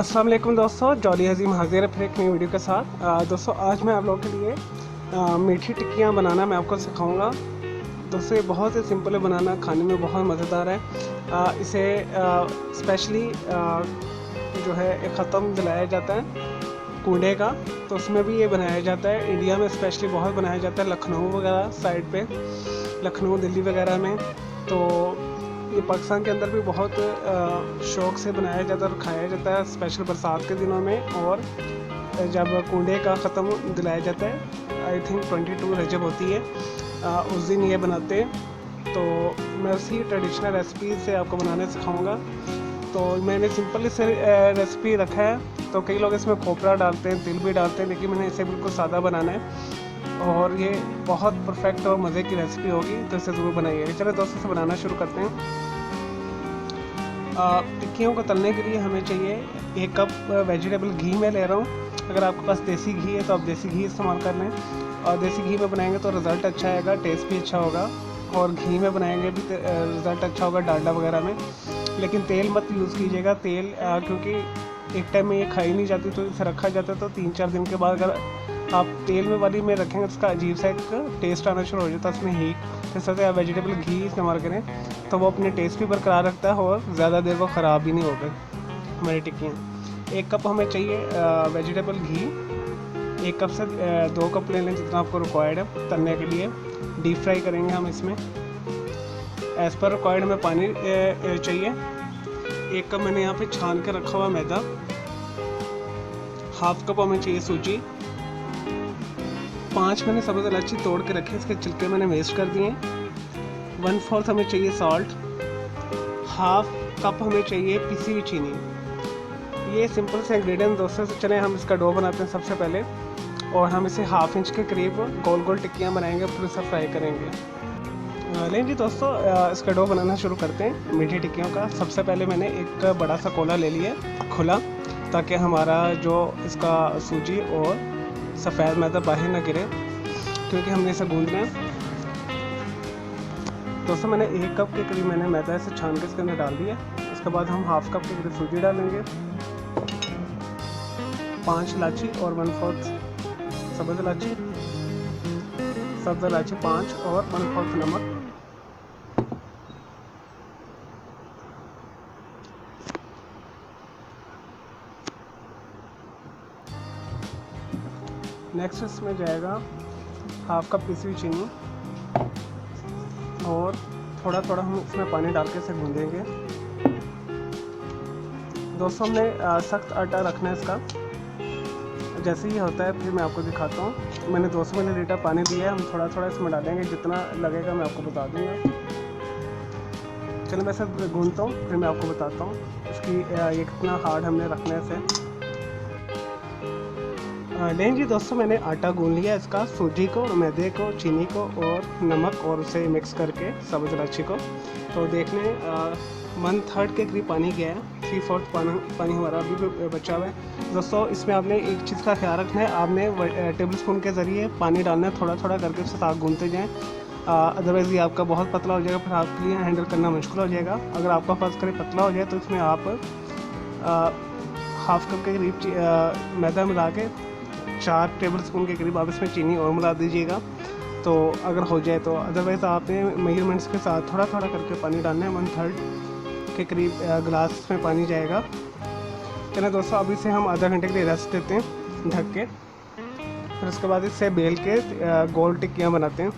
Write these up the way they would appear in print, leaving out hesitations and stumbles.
अस्सलाम वालेकुम दोस्तों, जॉली हज़ीम हाजिर है फिर एक नई वीडियो के साथ। दोस्तों आज मैं आप लोगों के लिए मीठी टिक्कियाँ बनाना मैं आपको सिखाऊंगा। दोस्तों ये बहुत ही सिंपल है बनाना, खाने में बहुत मज़ेदार है। इसे स्पेशली जो है एक ख़त्म दिलाया जाता है कूड़े का, तो उसमें भी ये बनाया जाता है। इंडिया में स्पेशली बहुत बनाया जाता है, लखनऊ वगैरह साइड पे, लखनऊ दिल्ली वगैरह में। तो ये पाकिस्तान के अंदर भी बहुत शौक़ से बनाया जाता है और खाया जाता है, स्पेशल बरसात के दिनों में। और जब कूड़े का ख़त्म दिलाया जाता है, आई थिंक 22 रजब होती है, उस दिन ये बनाते हैं। तो मैं उसी ट्रेडिशनल रेसिपी से आपको बनाने सिखाऊंगा। तो मैंने सिंपल से रेसिपी रखा है। तो कई लोग इसमें खोपरा डालते हैं, तिल भी डालते हैं, लेकिन मैंने इसे बिल्कुल सादा बनाना है और ये बहुत परफेक्ट और मज़े की रेसिपी होगी, तो इसे ज़रूर बनाइएगा। चलो दोस्तों, से बनाना शुरू करते हैं। टिक्कियों को तलने के लिए हमें चाहिए 1 कप वेजिटेबल घी मैं ले रहा हूँ। अगर आपके पास देसी घी है तो आप देसी घी इस्तेमाल कर लें, और देसी घी में बनाएंगे तो रिज़ल्ट अच्छा आएगा, टेस्ट भी अच्छा होगा। और घी में बनाएंगे भी रिज़ल्ट अच्छा होगा, डालडा वगैरह में। लेकिन तेल मत यूज़ कीजिएगा, तेल क्योंकि एक टाइम में ये खाई नहीं जाती, तो इसे रखा जाता है। तो 3-4 दिन के बाद अगर आप तेल में वाली में रखेंगे तो उसका अजीब सा एक टेस्ट आना शुरू हो जाता है उसमें हीट। तो इससे आप वेजिटेबल घी इस्तेमाल करें तो वो अपने टेस्ट भी बरकरार रखता है और ज़्यादा देर वो ख़राब भी नहीं होगा हमारी टिक्कियाँ। 1 कप हमें चाहिए वेजिटेबल घी। 1 कप से 2 कप ले लें, जितना आपको रिक्वायर्ड है तलने के लिए। डीप फ्राई करेंगे हम इसमें। एज़ पर रिक्वायर्ड हमें पानी चाहिए। 1 कप मैंने यहाँ पे छान के रखा हुआ मैदा। 1/2 कप हमें चाहिए सूजी। 5 मैंने सब्ज़ इलायची तोड़ के रखे, इसके छिलके मैंने वेस्ट कर दिए। 1/4 हमें चाहिए सॉल्ट। 1/2 कप हमें चाहिए पिसी हुई चीनी। ये सिंपल से इंग्रेडिएंट दोस्तों। से चले हम इसका डो बनाते हैं सबसे पहले, और हम इसे 1/2 इंच के करीब गोल गोल टिक्कियाँ बनाएंगे, फिर इसे फ्राई करेंगे। लेकिन जी दोस्तों, इसका डो बनाना शुरू करते हैं मीठी टिक्कियों का। सबसे पहले मैंने एक बड़ा सा कोला ले लिया खुला, ताकि हमारा जो इसका सूजी और सफ़ेद मैदा बाहर ना गिरे, क्योंकि हमने इसे गूंदना है। दोस्तों मैंने 1 कप के करीब मैंने मैदा इसे छान के इसके अंदर डाल दिया। उसके बाद हम 1/2 कप के करीब सूजी डालेंगे, 5 इलायची और 1/4 सब्ज़ इलायची, 5 और 1/4 नमक। नेक्स्ट इसमें जाएगा 1/2 कप पिसी हुई चीनी, और थोड़ा थोड़ा हम इसमें पानी डाल के इसे गूंदेंगे। दोस्तों हमने सख्त आटा रखना है इसका। जैसे ही होता है फिर मैं आपको दिखाता हूँ। मैंने 200 मिलीलीटर पानी दिया है, हम थोड़ा थोड़ा इसमें डालेंगे, जितना लगेगा मैं आपको बता दूँगा। चलो मैं इसे गूंदता हूँ, फिर मैं आपको बताता हूँ इसकी ये कितना हार्ड हमने रखना है इसे। नहीं जी दोस्तों, मैंने आटा गूंद लिया इसका, सूजी को, मैदे को, चीनी को और नमक, और उसे मिक्स करके सब्ज़ इलायची को। तो देख लें 1/3 के करीब पानी गया है, 3/4 पानी हमारा अभी भी बचा हुआ है। दोस्तों इसमें आपने एक चीज़ का ख्याल रखना है, आपने टेबल स्पून के ज़रिए पानी डालना है, थोड़ा थोड़ा करके उसके साथ गूंदते जाएँ। अदरवाइज़ ये आपका बहुत पतला हो जाएगा, फिर आपके लिए हैंडल करना मुश्किल हो जाएगा। अगर आपका फर्ज करें पतला हो जाए तो इसमें आप 1/2 कप के करीब मैदा मिला के 4 टेबल स्पून के करीब आप इसमें चीनी और मिला दीजिएगा, तो अगर हो जाए तो। अदरवाइज़ आपने मेजरमेंट्स के साथ थोड़ा थोड़ा करके पानी डालना है। 1/3 के करीब गिलास में पानी जाएगा। चलिए दोस्तों, अब इसे हम आधा घंटे के लिए रेस्ट देते हैं ढक के। फिर उसके बाद इसे बेल के गोल टिक्कियाँ बनाते हैं,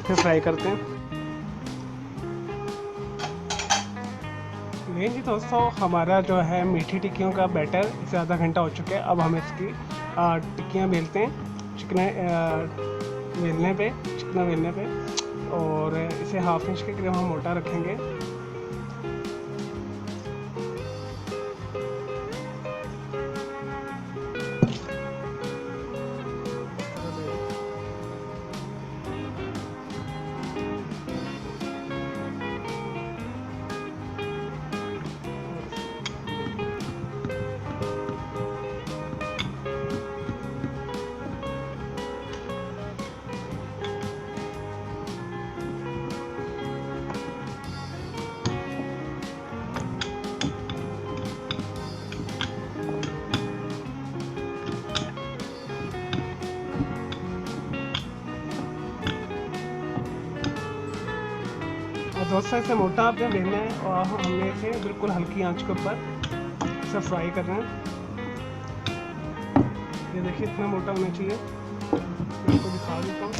फिर फ्राई करते हैं। नहीं जी दोस्तों, हमारा जो है मीठी टिक्कियों का बैटर इसे आधा घंटा हो चुका है। अब हम इसकी टिक्कियाँ बेलते हैं चिकना बेलने पे, और इसे 1/2 इंच के करीब हम मोटा रखेंगे। दोस्तों इसे मोटा आपने बेलना है और हमने इसे बिल्कुल हल्की आंच के ऊपर इसे फ्राई करना है। ये देखिए इतना मोटा होना चाहिए, मैं आपको दिखा देता हूँ।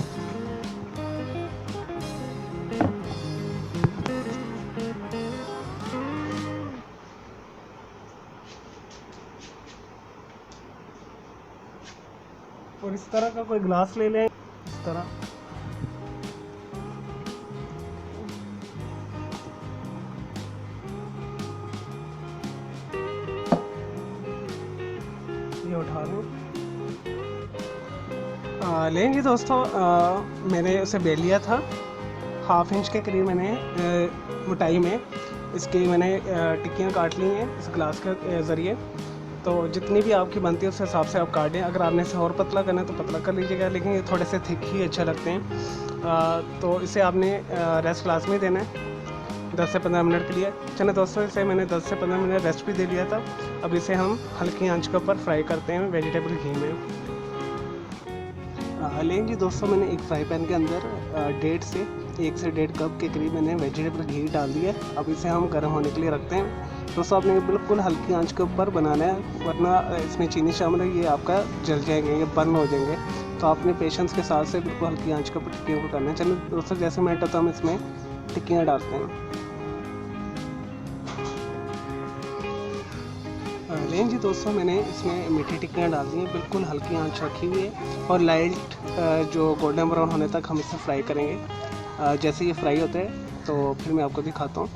और इस तरह का कोई ग्लास ले लें, इस तरह ये उठा लेंगे दोस्तों। मैंने उसे बेल लिया था, 1/2 इंच के करीब मैंने मोटाई में इसकी मैंने टिक्कियाँ काट ली हैं इस ग्लास के ज़रिए। तो जितनी भी आपकी बनती है उस हिसाब से आप काटें। अगर आपने इसे और पतला करना है तो पतला कर लीजिएगा, लेकिन ये थोड़े से थिक ही अच्छे लगते हैं। तो इसे आपने रेस्ट क्लास में देना है 10 से 15 मिनट के लिए। चलो दोस्तों, इसे मैंने 10 से 15 मिनट रेस्ट भी दे दिया था। अब इसे हम हल्की आंच के ऊपर फ्राई करते हैं वेजिटेबल घी में। लेंगे दोस्तों, मैंने एक फ्राई पैन के अंदर 1 से 1.5 कप के करीब मैंने वेजिटेबल घी डाल दिया। अब इसे हम गर्म होने के लिए रखते हैं। दोस्तों आपने बिल्कुल हल्की आंच के ऊपर बनाना है, वरना इसमें चीनी शामिल है, ये आपका जल जाएंगे, ये बर्न हो जाएंगे। तो आपने पेशेंस के साथ से बिल्कुल हल्की आंच के ऊपर टिक्कियों को करना है। चलो दोस्तों, जैसे मैं हटाता हूँ, हम इसमें टिक्कियाँ डालते हैं। लें जी दोस्तों, मैंने इसमें मीठी टिक्कियाँ डाल दी हैं, बिल्कुल हल्की आंच रखी हुई है और लाइट जो गोल्डन ब्राउन होने तक हम इसे फ्राई करेंगे। जैसे ये फ्राई होते हैं तो फिर मैं आपको दिखाता हूँ।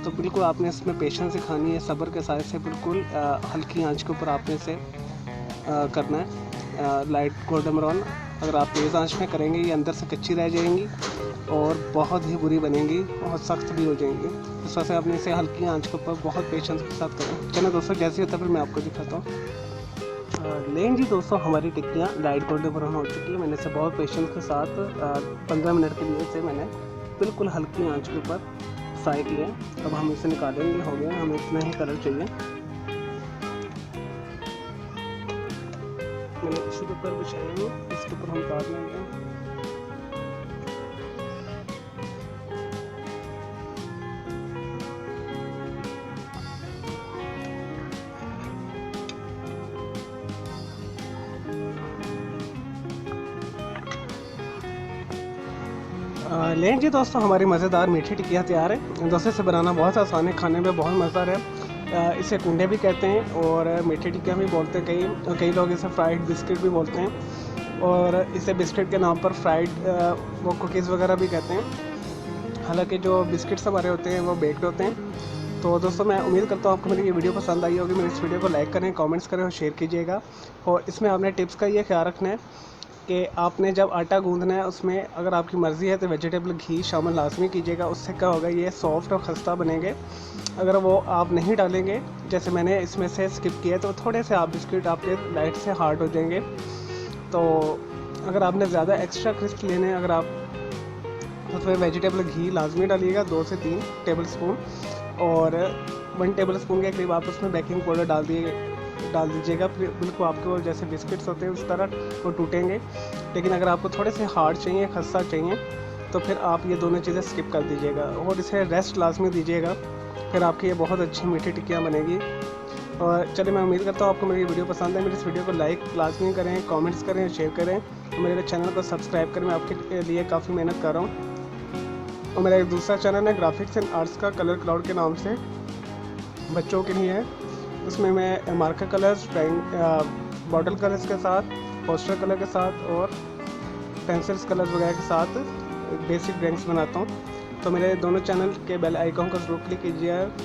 तो बिल्कुल आपने इसमें पेशेंस सिखानी है, सब्र के साथ से बिल्कुल हल्की आंच के ऊपर आपने इसे करना है लाइट गोल्डन ब्राउन। अगर आप तेज़ आंच में करेंगे ये अंदर से कच्ची रह जाएंगी और बहुत ही बुरी बनेंगी, बहुत सख्त भी हो जाएंगी। इस वजह से आपने इसे हल्की आंच के ऊपर बहुत पेशेंस के साथ करें। चलो दोस्तों, जैसे होता है फिर मैं आपको दिखाता हूँ। लें जी दोस्तों, हमारी टिक्कियाँ लाइट गोल्डन ब्राउन हो चुकी है। मैंने इसे बहुत पेशेंस के साथ 15 मिनट के लिए इसे मैंने बिल्कुल हल्की आंच के ऊपर फ्राई किया। अब हम इसे निकालेंगे, हो गया, हमें इतना ही कलर चाहिए। मैंने इसी के ऊपर बिछाई हूँ, इसके ऊपर हम उतार लेंगे। लें जी दोस्तों, हमारी मज़ेदार मीठी टिक्कियाँ तैयार है। दोस्तों इसे बनाना बहुत आसान है, खाने में बहुत मज़ेदार है। इसे कुंडे भी कहते हैं और मीठी टिक्कियाँ भी बोलते हैं। कई लोग इसे फ्राइड बिस्किट भी बोलते हैं और इसे बिस्किट के नाम पर फ्राइड वो कुकीज़ वगैरह भी कहते हैं। हालांकि जो बिस्किट्स हमारे होते हैं वो बेक्ड होते हैं। तो दोस्तों मैं उम्मीद करता हूँ आपको मेरी ये वीडियो पसंद आई होगी। मेरे इस वीडियो को लाइक करें, कमेंट्स करें और शेयर कीजिएगा। और इसमें आपने टिप्स का ये ख्याल रखना है कि आपने जब आटा गूंदना है उसमें अगर आपकी मर्ज़ी है तो वेजिटेबल घी शामिल लाजमी कीजिएगा। उससे क्या होगा, ये सॉफ्ट और खस्ता बनेंगे। अगर वो आप नहीं डालेंगे, जैसे मैंने इसमें से स्किप किया, तो थोड़े से आप बिस्किट आपके लाइट से हार्ड हो जाएंगे। तो अगर आपने ज़्यादा एक्स्ट्रा क्रिस्प लेने हैं, अगर आप उसमें वेजिटेबल घी लाजमी डालिएगा 2 से 3 टेबल स्पून, और 1 टेबल स्पून के करीब आप उसमें बेकिंग पाउडर डाल दीजिएगा। बिल्कुल आपके वो जैसे बिस्किट्स होते हैं उस तरह वो टूटेंगे। लेकिन अगर आपको थोड़े से हार्ड चाहिए, खस्ता चाहिए, तो फिर आप ये दोनों चीज़ें स्किप कर दीजिएगा और इसे रेस्ट लाजमी दीजिएगा। फिर आपकी ये बहुत अच्छी मीठी टिक्कियाँ बनेगी। और चलिए, मैं उम्मीद करता हूँ आपको मेरी वीडियो पसंद है। मेरी इस वीडियो को लाइक लाजमी करें, कमेंट्स करें, शेयर करें और मेरे चैनल को सब्सक्राइब करें। मैं आपके लिए काफ़ी मेहनत कर रहा हूँ। और मेरा एक दूसरा चैनल है ग्राफिक्स एंड आर्ट्स का, कलर क्लाउड के नाम से, बच्चों के लिए है। उसमें मैं मार्कर कलर्स, बॉटल कलर्स के साथ, पोस्टर कलर के साथ और पेंसिल्स कलर्स वगैरह के साथ बेसिक ड्राइंग्स बनाता हूँ। तो मेरे दोनों चैनल के बेल आइकॉन को जरूर क्लिक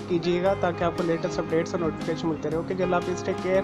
कीजिएगा ताकि आपको लेटेस्ट अपडेट्स और नोटिफिकेशन मिलते रहे। ओके जी, अल्लाह हाफिज़, टेक केयर।